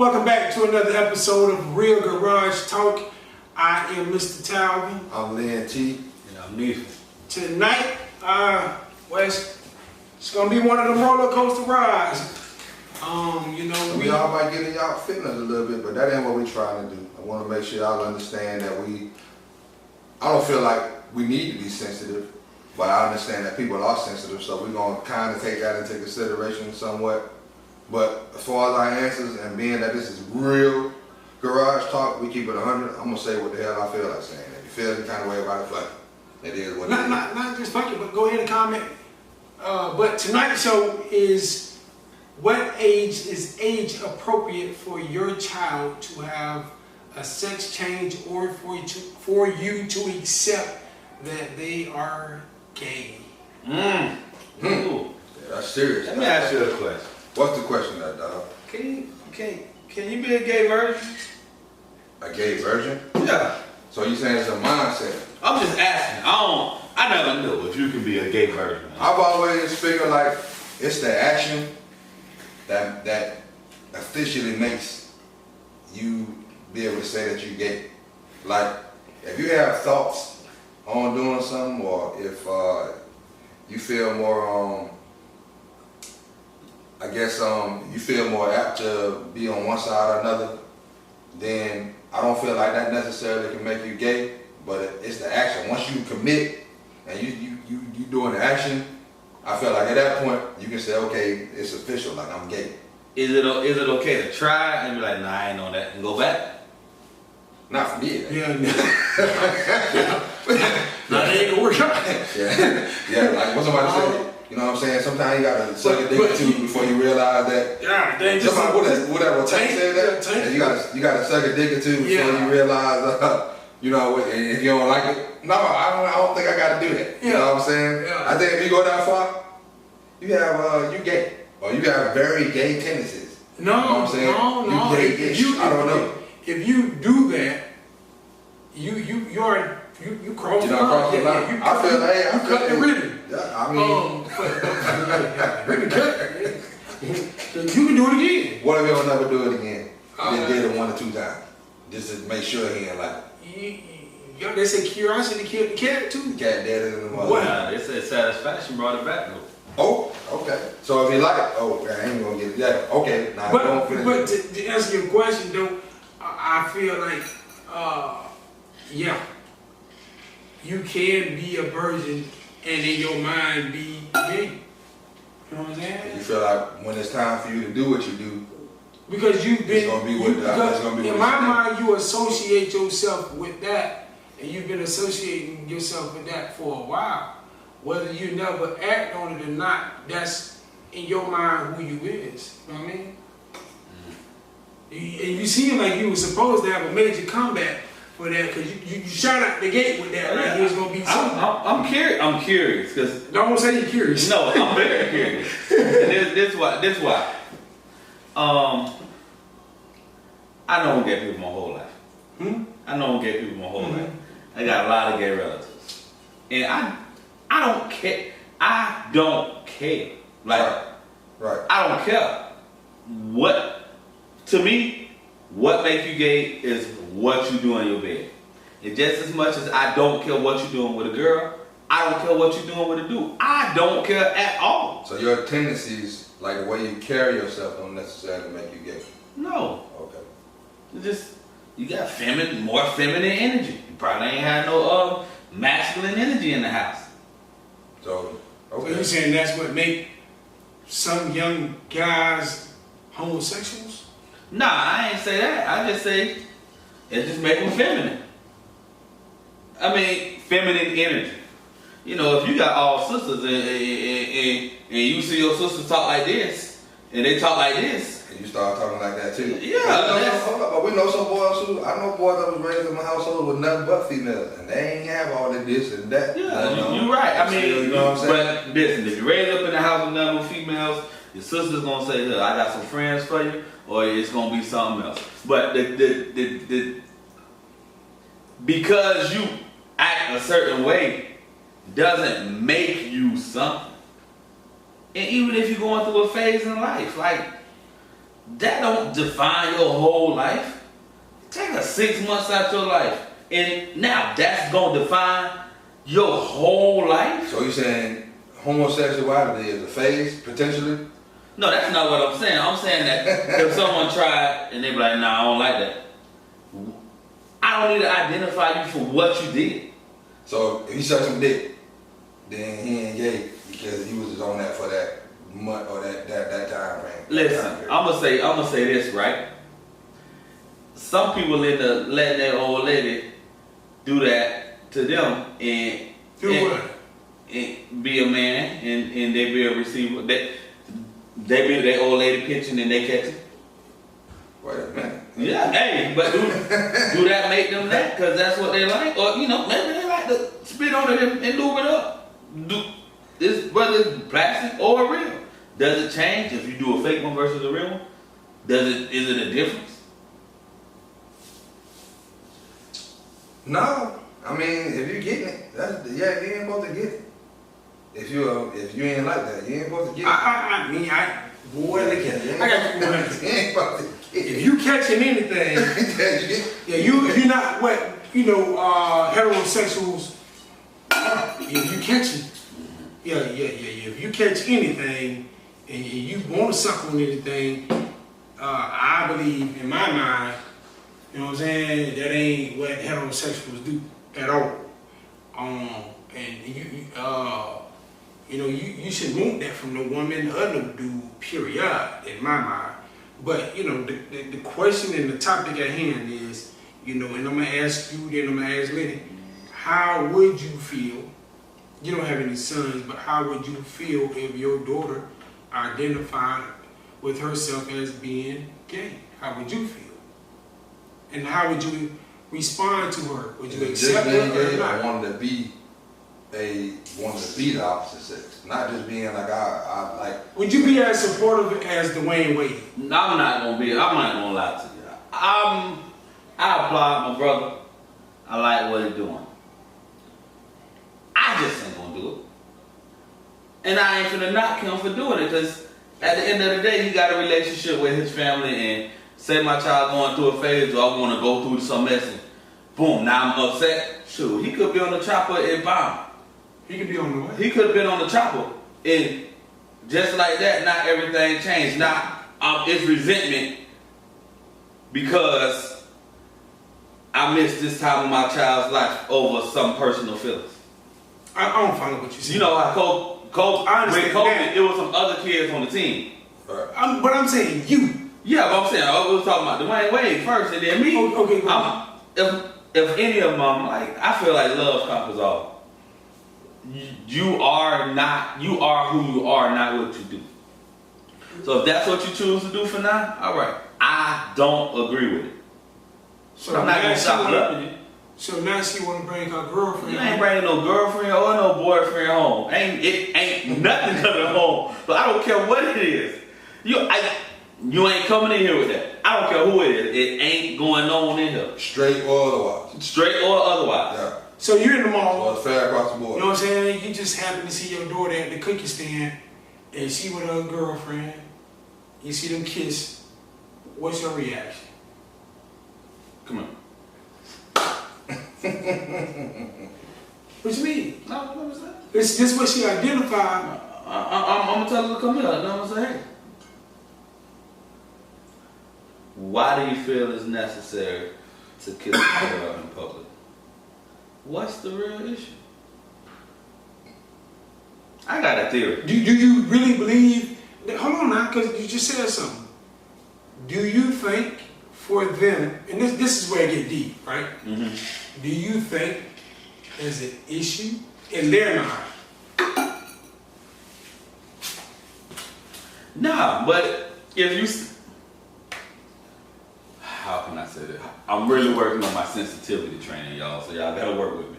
Welcome back to another episode of Real Garage Talk. I am Mr. Talvin. I'm Lynn T. And I'm Nathan. Tonight, it's gonna be one of them roller coaster rides. We all might get in y'all feelings a little bit, but that ain't what we're trying to do. I want to make sure y'all understand that I don't feel like we need to be sensitive, but I understand that people are sensitive, so we're gonna kind of take that into consideration somewhat. But as far as our answers and being that this is real garage talk, we keep it 100. I'm gonna say what the hell I feel like saying. If you feel any kind of way about it, fuck it. It is what it is. Not just fuck it, but go ahead and comment. But tonight's show is what age is age appropriate for your child to have a sex change, or for you to accept that they are gay? Ooh. Yeah, that's serious. Let me ask you a question. What's the question, that dog? Can you be a gay virgin? A gay virgin? Yeah. So you saying it's a mindset? I'm just asking. I never knew if you can be a gay virgin. I've always figured like it's the action that officially makes you be able to say that you're gay. Like if you have thoughts on doing something, or if you feel more you feel more apt to be on one side or another, then I don't feel like that necessarily can make you gay, but it's the action. Once you commit and you doing the action, I feel like at that point you can say, okay, it's official, like I'm gay. Is it okay to try and be like, nah, I ain't on that, and go back? Not for me. Yeah. Not ain't gonna work out. Yeah, like what somebody said. You know what I'm saying? Sometimes you gotta suck a dick or two before you realize that. Yeah, they just whatever Tank said that. And you gotta suck a dick or two before you realize, and if you don't like it, no, I don't think I gotta do that. You know what I'm saying? Yeah. I think if you go that far, you have you gay, or you have very gay tendencies. No, you know what I'm saying? no. You gay-ish. I don't know. If you do that, you cross the line. I feel like you cut the ribbon. Yeah, I mean, ribbon cut. You can do it again. What if he'll never do it again? He just did it 1 or 2 times, just to make sure he ain't like it. They say curiosity killed the cat too. The cat dead in the mother. Wow, they said satisfaction brought it back though. Oh, okay. So if he like it, I ain't gonna get it. Yeah, okay. Nah, don't finish. But to answer your question though, I feel like, you can be a virgin and in your mind be gay. You know what I'm saying? You feel like when it's time for you to do what you do, because you've been, in my mind, you associate yourself with that, and you've been associating yourself with that for a while. Whether you never act on it or not, that's in your mind who you is. You know what I mean? And you seem like you were supposed to have a major comeback for that, because you shot out the gate with that. Like there's gonna be something. I'm curious because. Don't say you're curious. No, I'm very curious. This why. I know gay people my whole life. I know gay people my whole life. I got a lot of gay relatives, and I don't care. I don't care. Like, right. I don't care. To me, what makes you gay is what you do in your bed. And just as much as I don't care what you're doing with a girl, I don't care what you're doing with a dude. I don't care at all. So your tendencies, like the way you carry yourself, don't necessarily make you gay. No. Okay. It's just, you got more feminine energy. You probably ain't had no masculine energy in the house. So, okay. So you saying that's what make some young guys homosexuals? Nah, I ain't say that. I just say it just make them feminine. I mean, feminine energy. You know, if you got all sisters and you see your sisters talk like this, and they talk like this, and you start talking like that too. Yeah. But we know some boys who, I know boys that was raised in my household with nothing but females, and they ain't have all of this and that. Yeah, you're right. I mean, you know what I'm saying? But listen, if you raised up in the house with nothing but females, your sister's gonna say, "Look, I got some friends for you," or it's gonna be something else. But because you act a certain way doesn't make you something. And even if you're going through a phase in life, like that don't define your whole life. Take a 6 months out your life, and now that's gonna define your whole life. So you saying homosexuality is a phase potentially? No, that's not what I'm saying. I'm saying that if someone tried and they be like, nah, I don't like that. I don't need to identify you for what you did. So if he sucked some dick, then he ain't gay because he was just on that for that month or that time frame. Listen, I'm gonna say this, right? Some people end up letting that old lady do that to them and be a man and they be a receiver. They be that old lady pitching and they catch it. Wait a minute. Yeah, hey, but do that make them that? Because that's what they like? Or, maybe they like to spit on it and lube it up. Whether it's plastic or real. Does it change if you do a fake one versus a real one? Is it a difference? No. I mean, if you're getting it, you ain't supposed to get it. If you ain't like that, you ain't supposed to get it. Boy, look at it. I got you one. You ain't supposed to get it. If you catching anything, if you're not what heterosexuals. If you catching, if you catch anything and you want to suck on anything, I believe in my mind, you know what I'm saying, that ain't what heterosexuals do at all. And you should want that from the woman or no dude, period, in my mind. But, the question and the topic at hand is, and I'm going to ask you, then I'm going to ask Lenny, how would you feel, you don't have any sons, but how would you feel if your daughter identified with herself as being gay? How would you feel? And how would you respond to her? Would you accept her or not? I wanted to be the opposite sex, not just being like I like. Would you be as supportive as Dwayne Wade? I'm not gonna lie to you. I applaud my brother. I like what he's doing. I just ain't gonna do it. And I ain't gonna knock him for doing it, because at the end of the day, he got a relationship with his family, and say my child going through a phase or I want to go through some mess and boom, now I'm upset. Shoot, he could be on the chopper and bomb. He could be on the what? He could have been on the chopper, and just like that, not everything changed. Now it's resentment because I missed this time of my child's life over some personal feelings. I don't follow what you said. You know how Kobe, with Kobe, that. it was some other kids on the team. Right. But I'm saying you. Yeah, but I'm saying I was talking about Dwayne Wade first, and then me. Okay, go on. If any of them, I feel like love conquers all. You are who you are, not what you do. So if that's what you choose to do for now, all right. I don't agree with it. So I'm not gonna stop loving you. So now she want to bring her girlfriend. You ain't bringing no girlfriend or no boyfriend home. It ain't nothing coming home. But I don't care what it is. You ain't coming in here with that. I don't care who it is. It ain't going on in here. Straight or otherwise. Straight or otherwise. Yeah. So you're in the mall. So it's fair across the board. You know what I'm saying? You just happen to see your daughter at the cookie stand, and she with her girlfriend. You see them kiss. What's your reaction? Come on. What you mean? No, what was that? This what she identified. I'm gonna tell her to come here. And I'm gonna say, hey, why do you feel it's necessary to kiss a girl in public? What's the real issue? I got a theory. Do you really believe that, hold on now, because you just said something. Do you think for them, and this is where it get deep, right? Mm-hmm. Do you think there's an issue in their mind? Nah, but if you, how can I say that? I'm really working on my sensitivity training, y'all, so y'all gotta work with me.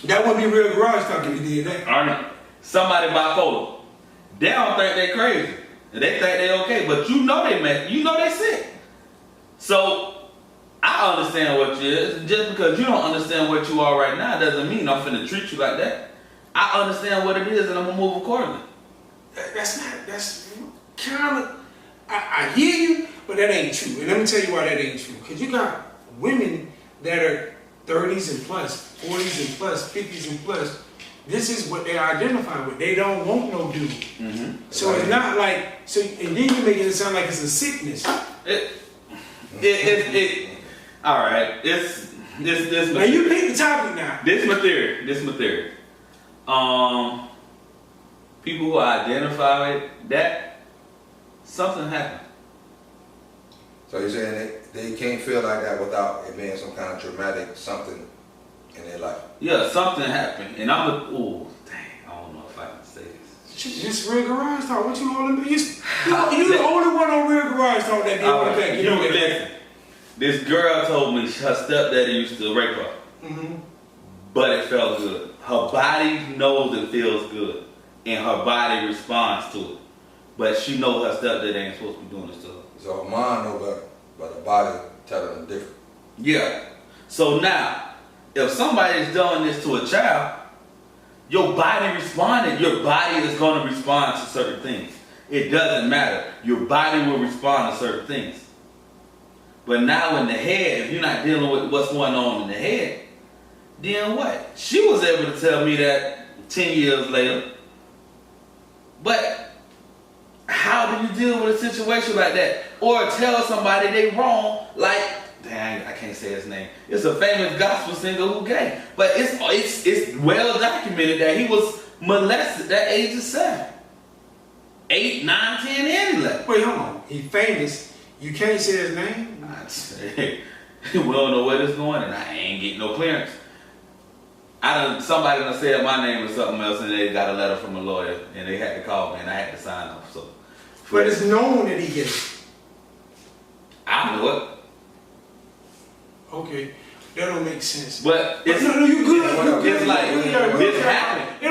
That wouldn't be real garage talk if you did that. Alright, somebody bipolar, they don't think they crazy. They think they okay, but you know they sick. So I understand what you is. Just because you don't understand what you are right now doesn't mean I'm finna treat you like that. I understand what it is and I'm gonna move accordingly. That's kind of, I hear you, but that ain't true. And let me tell you why that ain't true. Because you got women that are 30s and plus, 40s and plus, 50s and plus. This is what they identify with. They don't want no dude. Mm-hmm. So it's not like, so, and then you're making it sound like it's a sickness. All right. This. Now you pick the topic now. This my theory. People who identify with that, something happened. So you're saying they can't feel like that without it being some kind of traumatic something in their life? Yeah, something happened, and I don't know if I can say this. This Real Garage Talk. What you holding? You the only one on Real Garage Talk that did one thing. You know that. Listen. This girl told me her stepdaddy used to rape her, but it felt good. Her body knows it feels good, and her body responds to it. But she knows her stepdaddy ain't supposed to be doing this to her. So her mind knows better, but her body telling them different. Yeah. So now, if somebody's done this to a child, your body responded. Your body is going to respond to certain things. It doesn't matter. Your body will respond to certain things. But now in the head, if you're not dealing with what's going on in the head, then what? She was able to tell me that 10 years later. But how do you deal with a situation like that? Or tell somebody they wrong, like, dang, I can't say his name. It's a famous gospel singer who gay. But it's well documented that he was molested at age of 7. 8, 9, 10, and 11. Wait, hold on. He famous. You can't say his name? We don't know where this going, and I ain't getting no clearance. Somebody done said my name or something else, and they got a letter from a lawyer, and they had to call me, and I had to sign off. So, but it's known that he gay. I know it. Okay, that don't make sense. But it's no, you good. It's like this happened. It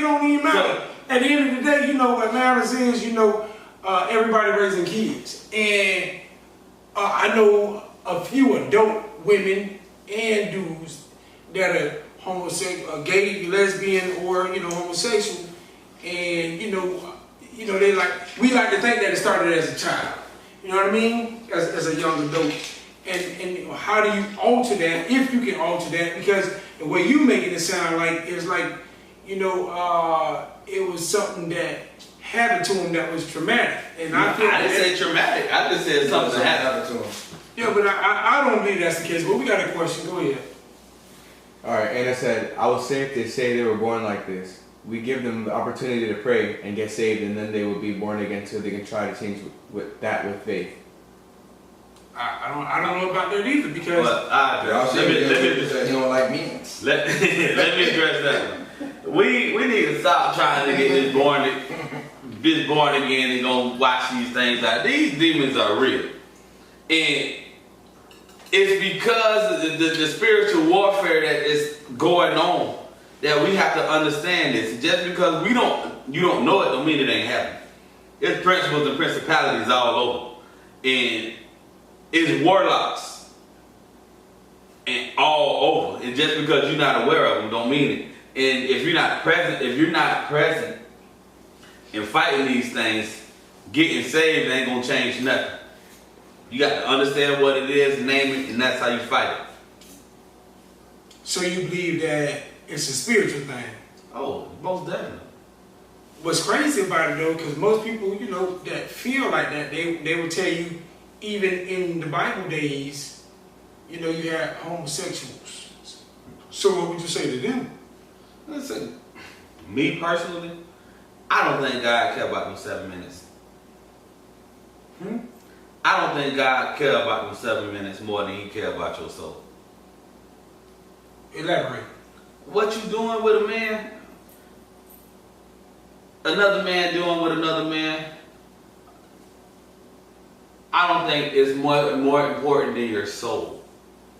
don't even matter. So, at the end of the day, what matters is, everybody raising kids, and I know a few adult women and dudes that are homosexual, gay, lesbian, or homosexual, and we like to think that it started as a child. You know what I mean? As a young adult, and how do you alter that if you can alter that? Because the way you making it sound like it's like it was something that happened to him that was traumatic, and I didn't say traumatic. I just said something happened to him. Yeah, but I don't believe that's the case. But we got a question. Go ahead. All right, Anna said, I was saved. They say they were born like this. We give them the opportunity to pray and get saved, and then they will be born again so they can try to change with faith. I don't know about that either because let me he don't like me. Let me address that one. We need to stop trying to get this born again and gonna watch these things out. These demons are real, and it's because of the spiritual warfare that is going on that we have to understand this. Just because you don't know it, don't mean it ain't happening. It's principles and principalities all over, and it's warlocks and all over. And just because you're not aware of them, don't mean it. And if you're not present in fighting these things, getting saved ain't gonna change nothing. You got to understand what it is, name it, and that's how you fight it. So you believe that it's a spiritual thing? Oh, most definitely. What's crazy about it though, because most people, that feel like that, they will tell you, even in the Bible days, you had homosexuals. So what would you say to them? Listen, me personally, I don't think God cared about them 7 minutes. I don't think God cared about them 7 minutes more than He cared about your soul. Elaborate. What you doing with a man, another man doing with another man, I don't think it's more important than your soul.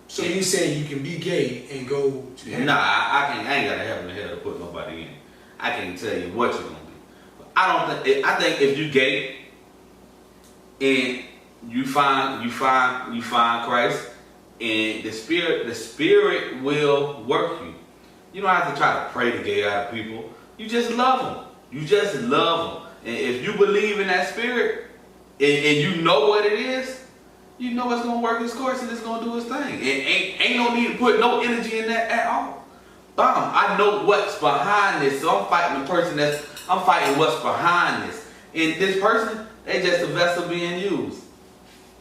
So you say you can be gay and go to heaven? Nah, I ain't got to heaven and hell to put nobody in. I can't tell you what you're gonna be. But I think if you gay and you find Christ, and the spirit will work you. You don't have to try to pray the gay out of people. You just love them. And if you believe in that spirit, and you know what it is, you know it's gonna work its course and it's gonna do its thing. And ain't no need to put no energy in that at all. Bomb. I know what's behind this, so I'm fighting the person I'm fighting what's behind this. And this person, they just a vessel being used.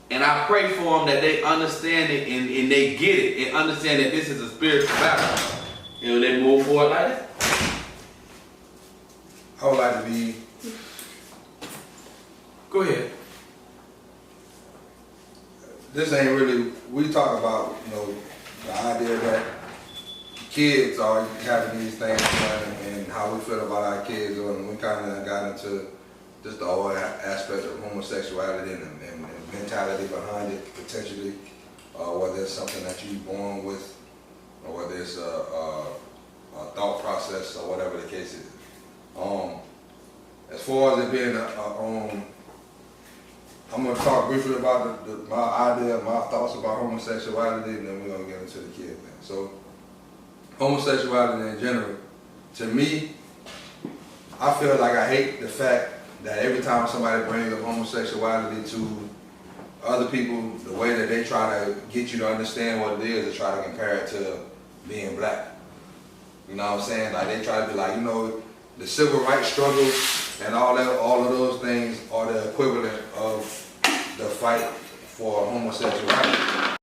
And I pray for them that they understand it and they get it and understand that this is a spiritual battle. You know, they move forward like that. I would like to be, Go ahead. this ain't really, we talk about, you know, the idea that kids are having these things done and how we feel about our kids, and we kind of got into just the whole aspect of homosexuality and the mentality behind it, potentially, whether it's something that you're born with, or whether it's a thought process, or whatever the case is. As far as it being I'm going to talk briefly about my idea, my thoughts about homosexuality, and then we're going to get into the kid thing. So, homosexuality in general, to me, I feel like I hate the fact that every time somebody brings up homosexuality to other people, the way that they try to get you to understand what it is try to compare it to being black. You know what I'm saying? Like they try to be like, you know, the civil rights struggle and all of those things are the equivalent of the fight for homosexuality.